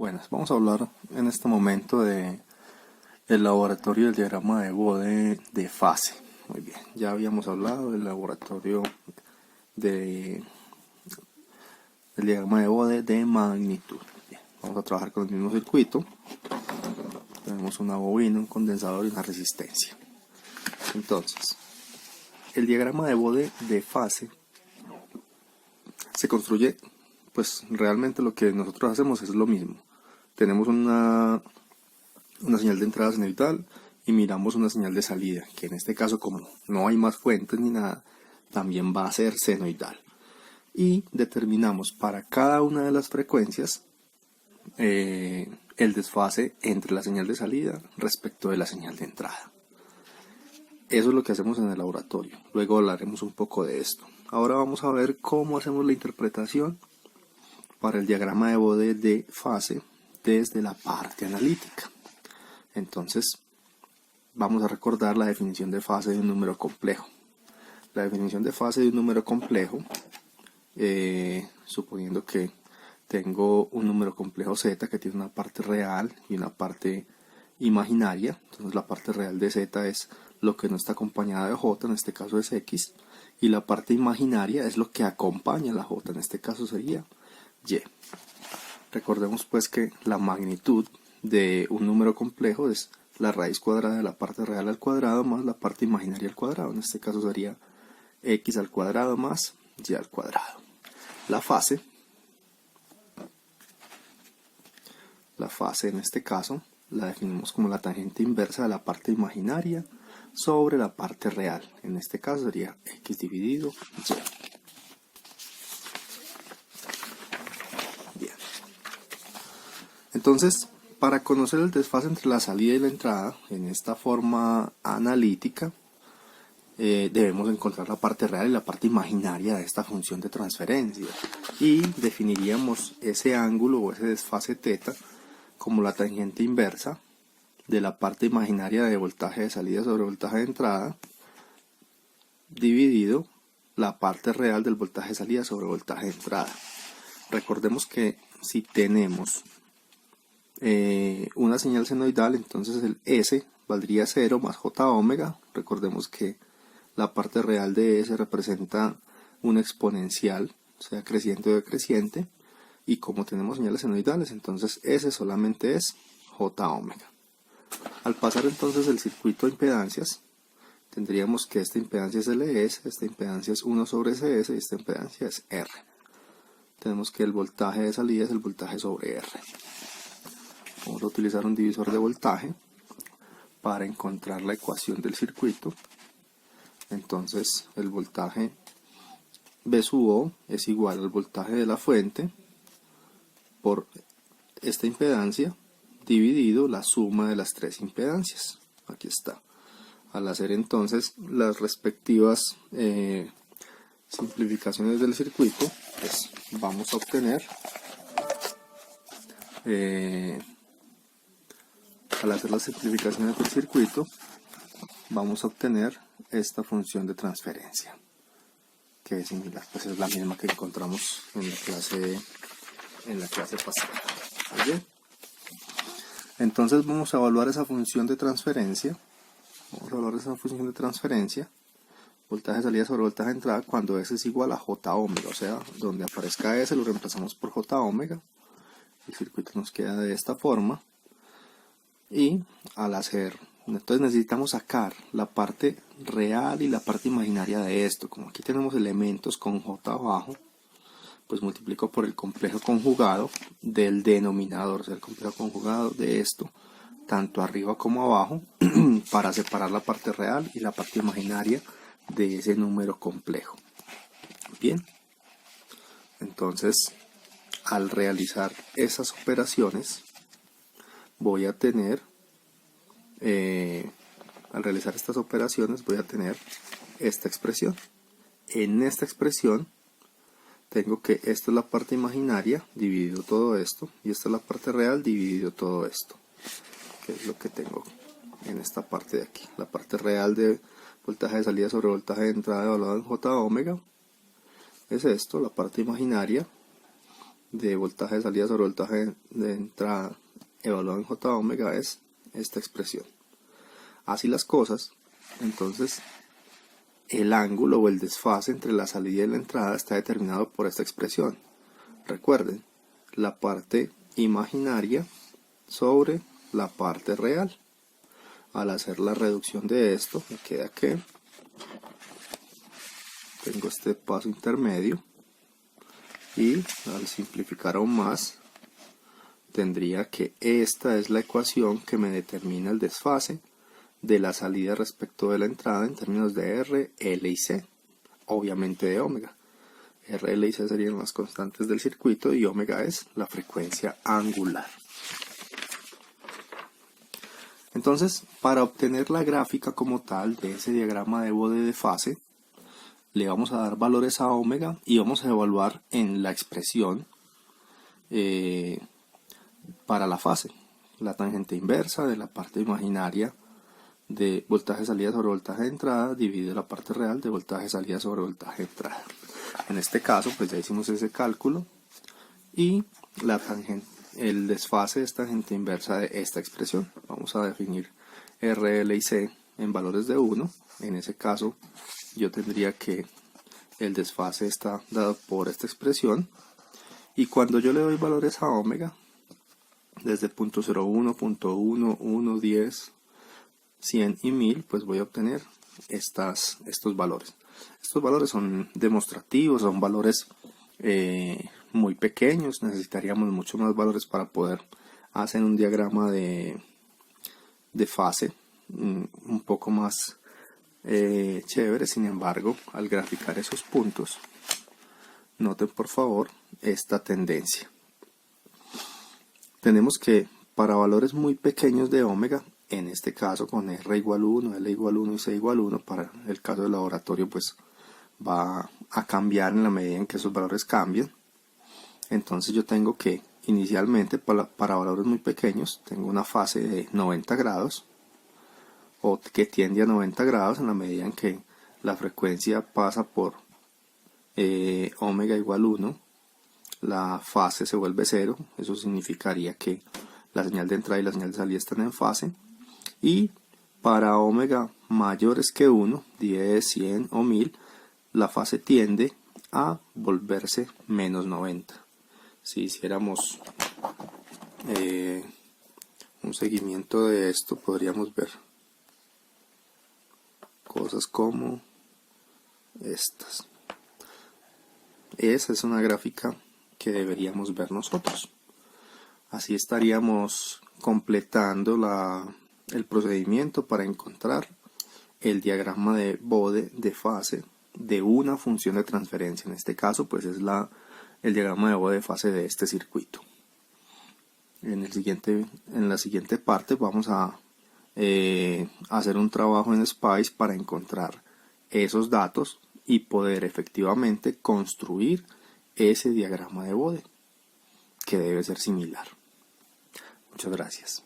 Buenas, vamos a hablar en este momento del laboratorio del diagrama de Bode de fase. Muy bien, ya habíamos hablado del laboratorio del diagrama de Bode de magnitud. Bien, vamos a trabajar con el mismo circuito. Tenemos una bobina, un condensador y una resistencia. Entonces, el diagrama de Bode de fase se construye, pues realmente lo que nosotros hacemos es lo mismo. Tenemos una señal de entrada senoidal y miramos una señal de salida, que en este caso, como no hay más fuentes ni nada, también va a ser senoidal. Y determinamos para cada una de las frecuencias el desfase entre la señal de salida respecto de la señal de entrada. Eso es lo que hacemos en el laboratorio. Luego hablaremos un poco de esto. Ahora vamos a ver cómo hacemos la interpretación para el diagrama de Bode de fase desde la parte analítica. Entonces, vamos a recordar la definición de fase de un número complejo. La definición de fase de un número complejo, suponiendo que tengo un número complejo z que tiene una parte real y una parte imaginaria. Entonces la parte real de z es lo que no está acompañada de j, en este caso es x, y la parte imaginaria es lo que acompaña a la j, en este caso sería y. Recordemos pues que la magnitud de un número complejo es la raíz cuadrada de la parte real al cuadrado más la parte imaginaria al cuadrado. En este caso sería x al cuadrado más y al cuadrado. La fase en este caso la definimos como la tangente inversa de la parte imaginaria sobre la parte real. En este caso sería x dividido y. Bien. Entonces, para conocer el desfase entre la salida y la entrada, en esta forma analítica, debemos encontrar la parte real y la parte imaginaria de esta función de transferencia. Y definiríamos ese ángulo o ese desfase θ como la tangente inversa de la parte imaginaria de voltaje de salida sobre voltaje de entrada, dividido la parte real del voltaje de salida sobre voltaje de entrada. Recordemos que si tenemos una señal senoidal, entonces el S valdría 0 más J omega. Recordemos que la parte real de S representa un exponencial, sea creciente o decreciente, y como tenemos señales senoidales, entonces S solamente es J omega. Al pasar entonces el circuito a impedancias, tendríamos que esta impedancia es LS, esta impedancia es 1 sobre CS y esta impedancia es R. Tenemos que el voltaje de salida es el voltaje sobre R. Vamos a utilizar un divisor de voltaje para encontrar la ecuación del circuito. Entonces el voltaje V sub O es igual al voltaje de la fuente por esta impedancia dividido la suma de las tres impedancias. Aquí está. Al hacer entonces las respectivas simplificaciones del circuito, pues vamos a obtener al hacer las simplificaciones del circuito vamos a obtener esta función de transferencia, que es similar, pues es la misma que encontramos en la clase pasada. ¿Bien? Entonces vamos a evaluar esa función de transferencia. Voltaje de salida sobre voltaje de entrada cuando S es igual a J omega, o sea, donde aparezca S lo reemplazamos por J omega. El circuito nos queda de esta forma. Y al hacer, entonces necesitamos sacar la parte real y la parte imaginaria de esto. Como aquí tenemos elementos con J abajo, pues multiplico por el complejo conjugado del denominador, o sea, el complejo conjugado de esto, tanto arriba como abajo, para separar la parte real y la parte imaginaria de ese número complejo. Bien, entonces al realizar esas operaciones voy a tener esta expresión. En esta expresión tengo que esto es la parte imaginaria dividido todo esto y esta es la parte real dividido todo esto, que es lo que tengo en esta parte de aquí. La parte real de voltaje de salida sobre voltaje de entrada evaluado en J omega es esto, la parte imaginaria de voltaje de salida sobre voltaje de entrada evaluado en J omega es esta expresión. Así las cosas, entonces el ángulo o el desfase entre la salida y la entrada está determinado por esta expresión. Recuerden, la parte imaginaria sobre la parte real. Al hacer la reducción de esto, me queda que tengo este paso intermedio y al simplificar aún más tendría que esta es la ecuación que me determina el desfase de la salida respecto de la entrada en términos de R, L y C, obviamente de omega. R, L y C serían las constantes del circuito y omega es la frecuencia angular. Entonces, para obtener la gráfica como tal de ese diagrama de Bode de fase, le vamos a dar valores a omega y vamos a evaluar en la expresión para la fase, la tangente inversa de la parte imaginaria de voltaje de salida sobre voltaje de entrada dividido la parte real de voltaje de salida sobre voltaje de entrada. En este caso, pues ya hicimos ese cálculo y la tangente, el desfase es tangente inversa de esta expresión. Vamos a definir R, L y C en valores de 1. En ese caso, yo tendría que el desfase está dado por esta expresión. Y cuando yo le doy valores a omega, desde 0.01, 0.1, 1, 10, 100 y 1000, pues voy a obtener estos valores. Estos valores son demostrativos, son valores muy pequeños, necesitaríamos mucho más valores para poder hacer un diagrama de fase un poco más chévere. Sin embargo, al graficar esos puntos, noten por favor esta tendencia. Tenemos que para valores muy pequeños de omega, en este caso con R igual 1, L igual 1 y C igual 1, para el caso del laboratorio pues va a cambiar en la medida en que esos valores cambien. Entonces yo tengo que inicialmente para valores muy pequeños tengo una fase de 90 grados o que tiende a 90 grados en la medida en que la frecuencia pasa por omega igual 1, la fase se vuelve 0, eso significaría que la señal de entrada y la señal de salida están en fase, y para omega mayores que 1, 10, 100 o 1000, la fase tiende a volverse menos 90. Si hiciéramos un seguimiento de esto, podríamos ver cosas como estas. Esa es una gráfica que deberíamos ver nosotros. Así estaríamos completando el procedimiento para encontrar el diagrama de Bode de fase de una función de transferencia. En este caso pues es el diagrama de Bode de fase de este circuito. En la siguiente parte vamos a hacer un trabajo en SPICE para encontrar esos datos y poder efectivamente construir ese diagrama de Bode, que debe ser similar. Muchas gracias.